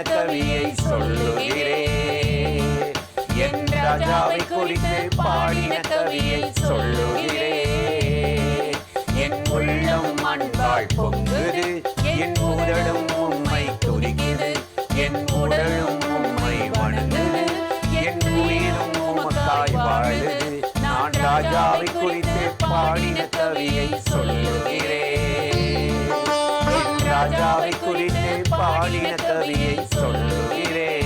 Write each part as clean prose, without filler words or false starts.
கவியை சொல்லுகிறேன். என் ராஜாவை குறித்து பாடின கவியை சொல்லுகிறேன். என் உள்ளம் அன்பால் பொங்குது, என் உடலும் உம்மை துதிக்குது, என் உடலும் உம்மை வணங்குது, என் உயிரும் உமக்காய் வாழுது. நான் ராஜாவை குறித்து பாடின கவியை சொல்லுகிறேன். என் ராஜாவை குறித்து பாடின கவியை சொல்லுகிறேன்.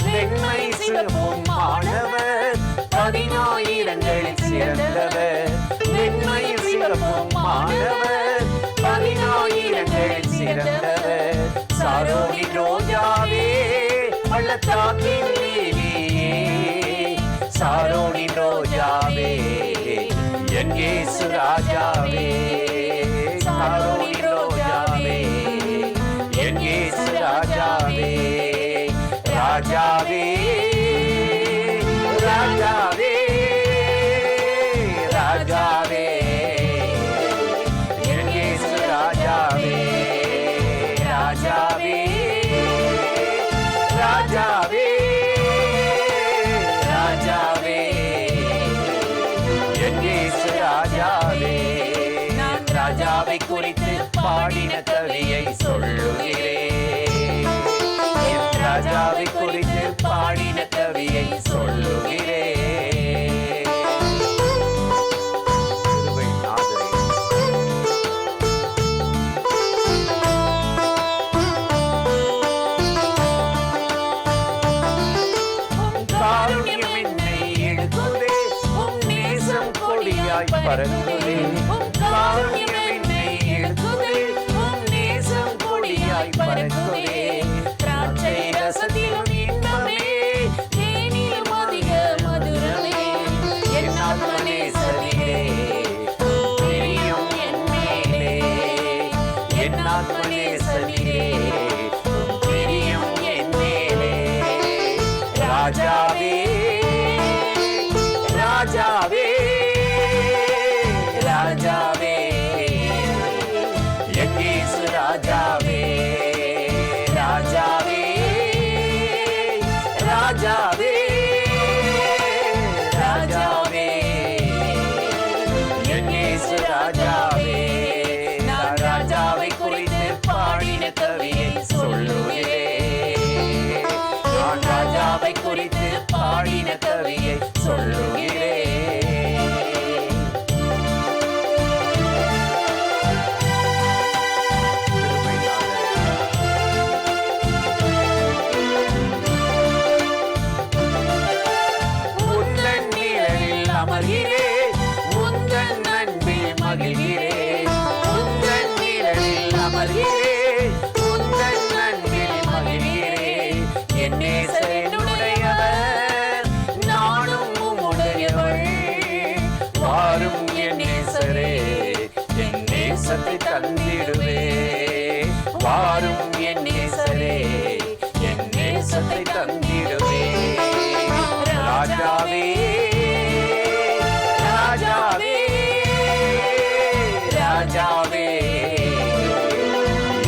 வெண்மை சிறப்பும் மாணவர், 10,000 சிறந்தவர். வெண்மை சிறப்பும் மாணவர், 10,000 சிறந்தவர். சாரோனின் ரோஜாவே, பள்ளத்தாக்கின் லீலியே, சாரோனின் ரோஜாவே, என் இயேசு ராஜாவே. சாரோனின் ரோஜாவே, என் இயேசு ராஜாவே. ராஜாவே, ராஜாவே, ராஜாவே, என் இயேசு ராஜாவே. ராஜாவே, ராஜாவே, ராஜாவே, என் இயேசு ராஜாவே. நான் ராஜாவை குறித்து பாடின கவியை சொல்லுகிறேன். என் ராஜாவை குறித்து பாடின கவியை சொல்லுகிறேன். பறக்குதே, காருண்யம் என்னை இழுக்குதே, உம் நேசம் கொடியாய் பறக்குதே. திராட்சை ரசத்திலும் இன்பமே, தேனிலும் அதிக மதுரமே. என் ஆத்ம நேசரே, உம் பிரியம் என் மேலே. என் ஆத்ம நேசரே, உம் பிரியம் என் மேலே. ராஜாவே, ராஜாவே, ராஜாவே, என் இயேசு ராஜாவே. ராஜாவே, ராஜாவே, ராஜாவே, என் இயேசு ராஜாவே. நான் ராஜாவை குறித்து பாடின கவியை சொல்லுகிறேன். நான் ராஜாவை குறித்து பாடின கவியை சொல்லுகிறேன். உந்தன் அன்பில் மகிழ்கிறேன், உந்தன் நிழலில் அமர்கிறேன், உந்தன் அன்பில் மகிழ்கிறேன். என் நேசர் என்னுடையவர், நானும் உம்முடையவள். வாரும் என் நேசரே, என் நேசத்தை தந்திடுவே. வாரும் என் நேசரே, என் நேசத்தை தந்திடுவே. ராஜாவே, ராஜாவே, ராஜாவே,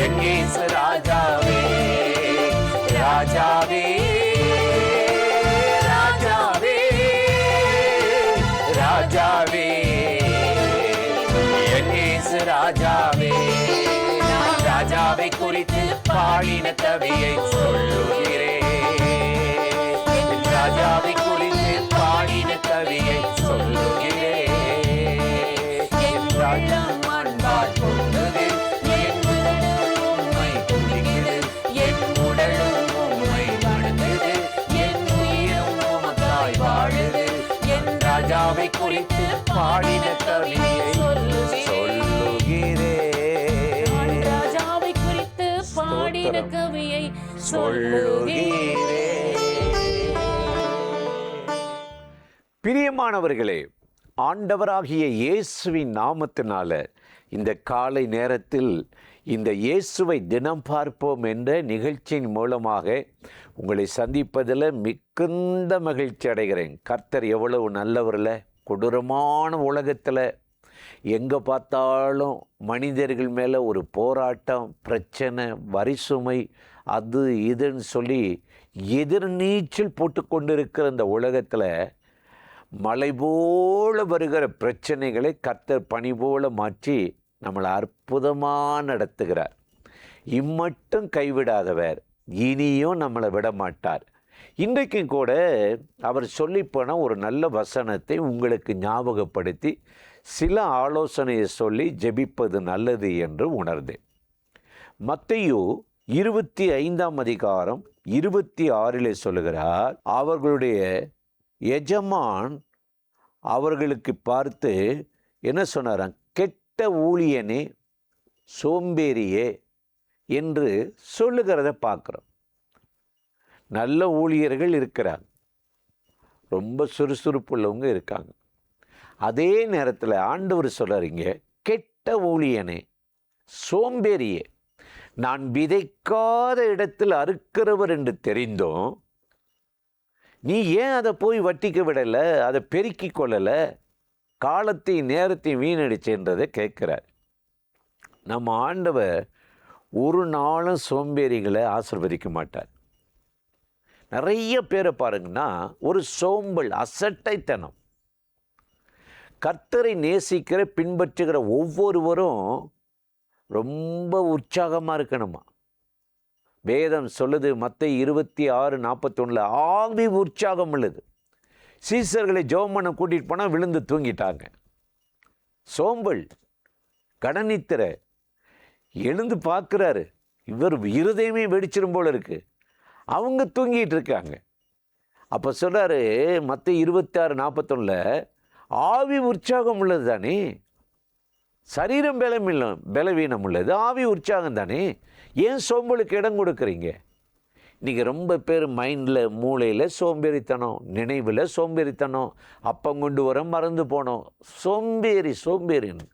என் இயேசு ராஜாவே. ராஜாவே, ராஜாவே, ராஜாவே, என் இயேசு ராஜாவே. நான் ராஜாவை குறித்து பாடின கவியை சொல்லுகிறேன். என் ராஜாவை குறித்து பாடின கவியை சொல்லுகிறேன். என் ராஜம் அன்பால் பொங்குது, என் உடலும் உம்மை துதிக்குது, என் உடலும் உம்மை வணங்குது, என் உயிரும் உமக்காய் வாழுது. என் ராஜாவை குறித்து பாடின கவியை சொல்லுகிறேன். ராஜாவை குறித்து பாடின கவியை சொல்லுகிறேன். பிரியமானவர்களே, ஆண்டவராகிய இயேசுவின் நாமத்தினால இந்த காலை நேரத்தில் இந்த இயேசுவை தினம் பார்ப்போம் என்ற நிகழ்ச்சியின் மூலமாக உங்களை சந்திப்பதில் மிகுந்த மகிழ்ச்சி அடைகிறேன். கர்த்தர் எவ்வளவு நல்லவரில். கொடூரமான உலகத்தில் எங்கே பார்த்தாலும் மனிதர்கள் மேலே ஒரு போராட்டம், பிரச்சனை, வரிசுமை, அது இதுன்னு சொல்லி எதிர்நீச்சல் போட்டு கொண்டிருக்கிற இந்த உலகத்தில் மலை போல வருகிற பிரச்சனைகளை கர்த்தர் பனி போல மாற்றி நம்மளை அற்புதமாக நடத்துகிறார். இம்மட்டும் கைவிடாதவர் இனியும் நம்மளை விட மாட்டார். இன்றைக்கும் கூட அவர் சொல்லிப்போன ஒரு நல்ல வசனத்தை உங்களுக்கு ஞாபகப்படுத்தி சில ஆலோசனையை சொல்லி ஜெபிப்பது நல்லது என்று உணர்ந்தேன். மத்தேயு 25:26 சொல்லுகிறார், அவர்களுடைய எஜமான் அவர்களுக்கு பார்த்து என்ன சொன்னாராம், கெட்ட ஊழியனே, சோம்பேறியே என்று சொல்லுகிறத பார்க்குறோம். நல்ல ஊழியர்கள் இருக்கிறாங்க, ரொம்ப சுறுசுறுப்புள்ளவங்க இருக்காங்க. அதே நேரத்தில் ஆண்டவர் சொல்கிறீங்க, கெட்ட ஊழியனே, சோம்பேறியே, நான் விதைக்காத இடத்தில் அறுக்கிறவர் என்று தெரிந்தும் நீ ஏன் அதை போய் வட்டிக்க விடலை, அதை பெருக்கி கொள்ளலை, காலத்தையும் நேரத்தையும் வீணடிச்சுன்றதை கேட்குறார். நம்ம ஆண்டவர் ஒரு நாளும் சோம்பேறிகளை ஆசீர்வதிக்க மாட்டார். நிறைய பேரை பாருங்கன்னா ஒரு சோம்பல், அசட்டைத்தனம். கர்த்தரை நேசிக்கிற பின்பற்றுகிற ஒவ்வொருவரும் ரொம்ப உற்சாகமாக இருக்கணுமா. வேதம் சொல்லுது, மத்தேயு 26:41 ஆவி உற்சாகம் உள்ளது. சீசர்களை ஜெபம் பண்ண கூட்டிகிட்டு போனால் விழுந்து தூங்கிட்டாங்க. சோம்பல், கடனித்திரை. எழுந்து பார்க்குறாரு, இவர் இருதயமே வெடிச்சிடும் போல இருக்குது. அவங்க தூங்கிட்டு இருக்காங்க. அப்போ சொல்கிறாரு மத்தேயு 26:41 ஆவி உற்சாகம் உள்ளது தானே, சரீரம் பலவீனம் உள்ளது, ஆவி உற்சாகம் தானே, ஏன் சோம்பலுக்கு இடம் கொடுக்குறீங்க? இன்றைக்கி ரொம்ப பேர் மைண்டில், மூளையில் சோம்பேறித்தனம், நினைவில் சோம்பேறித்தனம், அப்பம் கொண்டு வர மறந்து போனோம், சோம்பேறின்னு.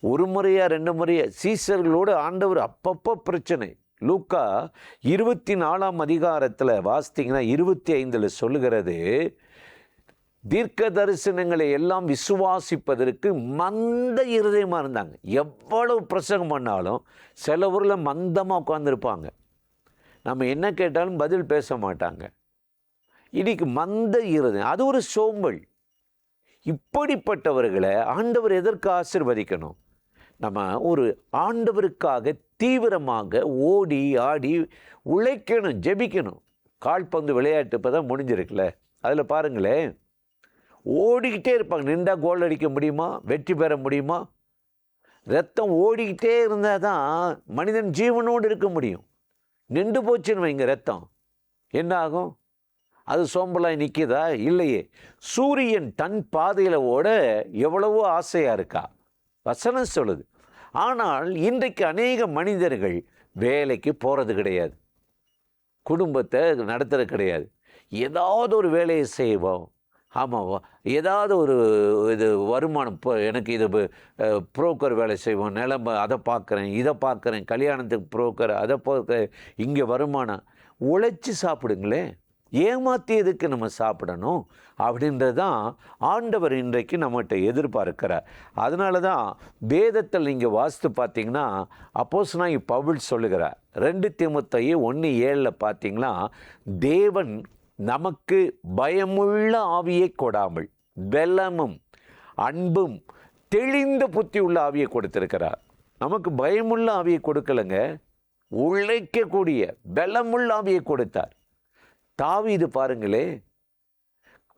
ஒரு முறையா 2 முறையா சீசர்களோடு ஆண்டவர் அப்பப்போ பிரச்சனை. லூக்கா 24 வாசித்தீங்கன்னா 25 சொல்லுகிறது, தீர்க்க தரிசனங்களை எல்லாம் விசுவாசிப்பதற்கு மந்த இருதயமாக இருந்தாங்க. எவ்வளவு பிரசங்கம் பண்ணாலும் சில ஊரில் மந்தமாக உட்காந்துருப்பாங்க. நம்ம என்ன கேட்டாலும் பதில் பேச மாட்டாங்க. இன்னைக்கு மந்த இருதயம், அது ஒரு சோம்பல். இப்படிப்பட்டவர்களை ஆண்டவர் எதற்கு ஆசீர்வதிக்கணும்? நம்ம ஒரு ஆண்டவருக்காக தீவிரமாக ஓடி ஆடி உழைக்கணும், ஜெபிக்கணும். கால்பந்து விளையாட்டு இப்போ தான் முடிஞ்சிருக்குல்ல, அதில் பாருங்களேன், ஓடிக்கிட்டே இருப்பாங்க. நின்றா கோல் அடிக்க முடியுமா? வெற்றி பெற முடியுமா? ரத்தம் ஓடிக்கிட்டே இருந்தால் தான் மனிதன் ஜீவனோடு இருக்க முடியும். நின்று போச்சுன்னு வைங்க ரத்தம், என்ன ஆகும்? அது சோம்பலாய் நிற்கிதா? இல்லையே. சூரியன் தன் பாதையில் ஓட எவ்வளவோ ஆசையாக இருக்கா, வசனம் சொல்லுது. ஆனால் இன்றைக்கு அநேக மனிதர்கள் வேலைக்கு போகிறது கிடையாது, குடும்பத்தை நடத்துறது கிடையாது. ஏதாவது ஒரு வேலையை செய்வோம், ஆமாம், ஏதாவது ஒரு இது வருமானம், இப்போ எனக்கு இது புரோக்கர் வேலை செய்வோம், நிலம் அதை பார்க்குறேன், இதை பார்க்குறேன், கல்யாணத்துக்கு புரோக்கர், அதை பார்க்க, இங்கே வருமானம். உழைச்சி சாப்பிடுங்களேன், ஏமாற்றி எதுக்கு நம்ம சாப்பிடணும் அப்படின்றது தான் ஆண்டவர் இன்றைக்கு நம்மகிட்ட எதிர்பார்க்கிறார். அதனால தான் வேதத்தில் நீங்கள் வாசித்து பார்த்தீங்கன்னா அப்போஸ்தலனாகிய பவுல் சொல்லுகிறார், 2 தீமோத்தேயு 1:7 பார்த்தீங்கன்னா, தேவன் நமக்கு பயமுள்ள ஆவியை கொடாமல் பலமும் அன்பும் தெளிந்த புத்தி உள்ள ஆவியை கொடுத்திருக்கிறார். நமக்கு பயமுள்ள ஆவியை கொடுக்கலைங்க, உழைக்கக்கூடிய பலமுள்ள ஆவியை கொடுத்தார். தாவீது பாருங்களே,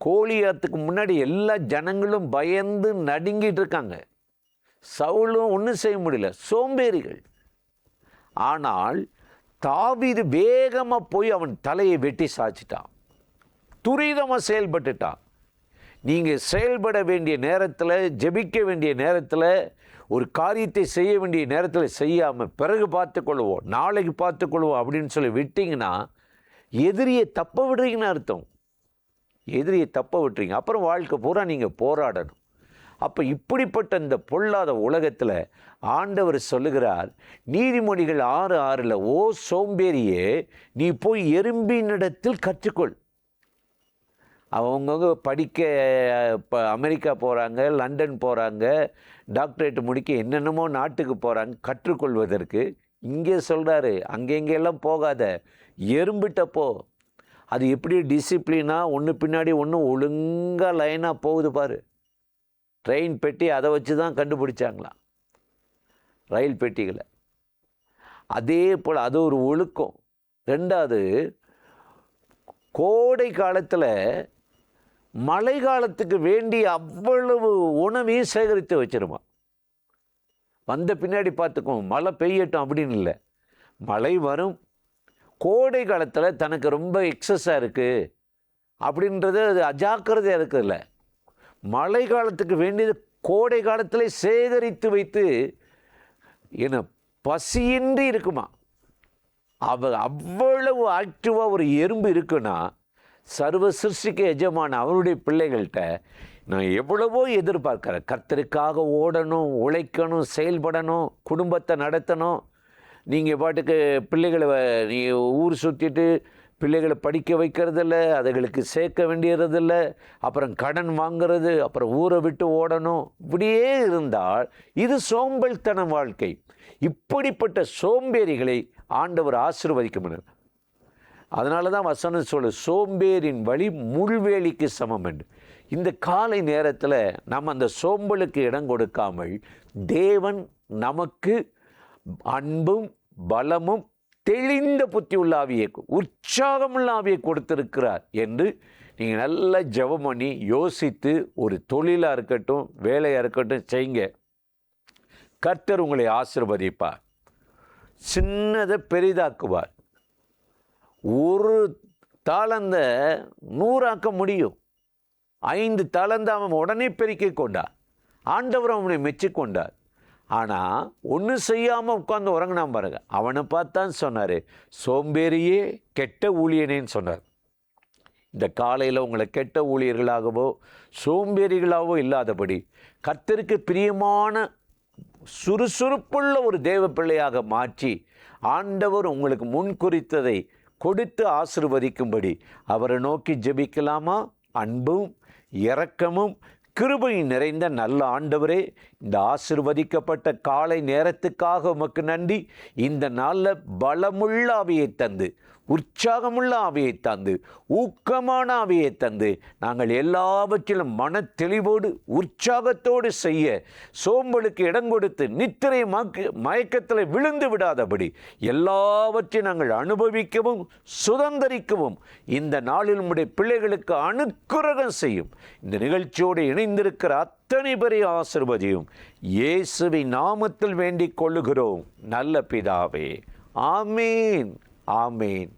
கோலியாத்துக்கு முன்னாடி எல்லா ஜனங்களும் பயந்து நடுங்கிட்டு இருக்காங்க. சவுலும் ஒன்றும் செய்ய முடியல, சோம்பேறிகள். ஆனால் தாவீது வேகமாக போய் அவன் தலையை வெட்டி சாய்ச்சிட்டான், துரிதமாக செயல்பட்டுட்டான். நீங்கள் செயல்பட வேண்டிய நேரத்தில், ஜெபிக்க வேண்டிய நேரத்தில், ஒரு காரியத்தை செய்ய வேண்டிய நேரத்தில் செய்யாமல் பிறகு பார்த்துக்கொள்வோம், நாளைக்கு பார்த்துக்கொள்வோம் அப்படின்னு சொல்லி விட்டிங்கன்னா எதிரியை தப்ப விடுறீங்கன்னு அர்த்தம். எதிரியை தப்ப விட்டுறீங்க. அப்புறம் வாழ்க்கை பூரா நீங்கள் போராடணும். அப்போ இப்படிப்பட்ட இந்த பொல்லாத உலகத்தில் ஆண்டவர் சொல்லுகிறார், நீதிமொழிகள் 6:6, ஓ சோம்பேறியே, நீ போய் எறும்பினிடத்தில் கற்றுக்கொள். அவங்கவுங்க படிக்க இப்போ அமெரிக்கா போகிறாங்க, லண்டன் போகிறாங்க, டாக்டரேட் முடிக்க என்னென்னமோ நாட்டுக்கு போகிறாங்க கற்றுக்கொள்வதற்கு. இங்கே சொல்கிறாரு, அங்கெங்கெல்லாம் போகாத, எறும்பிட்ட போ. அது எப்படி டிசிப்ளினாக ஒன்று பின்னாடி ஒன்று ஒழுங்காக லைனாக போகுது பாரு. ட்ரெயின் பெட்டி அதை வச்சு தான் கண்டுபிடிச்சாங்களாம், ரயில் பெட்டிகளை. அதே போல் அது ஒரு ஒழுக்கம். ரெண்டாவது, கோடை காலத்தில் மழை காலத்துக்கு வேண்டி அவ்வளவு உணவையும் சேகரித்து வச்சிருமா. வந்த பின்னாடி பார்த்துக்குவோம், மழை பெய்யட்டும் அப்படின்னு இல்லை, மழை வரும். கோடை காலத்தில் தனக்கு ரொம்ப எக்ஸஸாக இருக்குது அப்படின்றது அது அஜாக்கிரதையாக இருக்குதுல்ல. மழை காலத்துக்கு வேண்டியது கோடை காலத்தில் சேகரித்து வைத்து என்ன பசியின்றி இருக்குமா. அவ்வளவு ஆக்டிவாக ஒரு எறும்பு இருக்குன்னா, சர்வ சிருஷ்டிக்கு எஜமான அவருடைய பிள்ளைகள்கிட்ட நான் எவ்வளவோ எதிர்பார்க்குறேன். கர்த்தருக்காக ஓடணும், உழைக்கணும், செயல்படணும், குடும்பத்தை நடத்தணும். நீங்கள் பாட்டுக்கு பிள்ளைகளை ஊர் சுற்றிட்டு பிள்ளைகளை படிக்க வைக்கிறதில்ல, அதுகளுக்கு சேர்க்க வேண்டியதில்ல, அப்புறம் கடன் வாங்கிறது, அப்புறம் ஊரை விட்டு ஓடணும். இப்படியே இருந்தால் இது சோம்பல்தன வாழ்க்கை. இப்படிப்பட்ட சோம்பேறிகளை ஆண்டவர் ஆசீர்வதிக்க முடியும். அதனால தான் வசனம் சொல்லு, சோம்பேறின் வழி முள்வேலிக்கு சமம் என்று. இந்த காலை நேரத்தில் நம்ம அந்த சோம்பலுக்கு இடம் கொடுக்காமல் தேவன் நமக்கு அன்பும் பலமும் தெளிந்த புத்தி உள்ள ஆவியை, உற்சாகமுள்ள ஆவியை கொடுத்திருக்கிறார் என்று நீங்கள் நல்லா ஜெபம் பண்ணி யோசித்து ஒரு தொழிலாக இருக்கட்டும், வேலையாக இருக்கட்டும் செய்யுங்க. கர்த்தர் உங்களை ஆசீர்வதிப்பார், சின்னதை பெரிதாக்குவார். ஒரு தாளந்த 100 முடியும். 5 தாளந்த அவன் உடனே பெருக்கிக் கொண்டார். ஆண்டவர் அவனை மெச்சிக்கொண்டார். ஆனால் ஒன்றும் செய்யாமல் உட்காந்து உறங்கினான் பாருங்க. அவனை பார்த்தான் சொன்னார், சோம்பேறியே கெட்ட ஊழியனேன்னு சொன்னார். இந்த காலையில் உங்களை கெட்ட ஊழியர்களாகவோ சோம்பேறிகளாகவோ இல்லாதபடி கர்த்தருக்கு பிரியமான சுறுசுறுப்புள்ள ஒரு தேவ பிள்ளையாக மாற்றி ஆண்டவர் உங்களுக்கு முன்குறித்ததை கொடுத்து ஆசீர்வதிக்கும்படி அவரை நோக்கி ஜெபிக்கலாமா? அன்பும் இரக்கமும் கிருபையும் நிறைந்த நல்ல ஆண்டவரே, இந்த ஆசீர்வதிக்கப்பட்ட காலை நேரத்துக்காக உமக்கு நன்றி. இந்த நாளில் பலமுள்ள ஆவியை தந்து, உற்சாகமுள்ள ஆவியை தந்து, ஊக்கமான ஆவியை தந்து, நாங்கள் எல்லாவற்றிலும் மன தெளிவோடு உற்சாகத்தோடு செய்ய, சோம்பலுக்கு இடம் கொடுத்து நித்திரை மயக்கத்தில் விழுந்து விடாதபடி எல்லாவற்றையும் நாங்கள் அனுபவிக்கவும் சுதந்திரிக்கவும் இந்த நாளில் நம்முடைய பிள்ளைகளுக்கு அனுக்கிரகம் செய்யும். இந்த நிகழ்ச்சியோடு இணைந்திருக்கிற அத்தனை பெரிய ஆசீர்வதியும் இயேசுவின் நாமத்தில் வேண்டிக் கொள்ளுகிறோம் நல்ல பிதாவே. ஆமேன், ஆமேன்.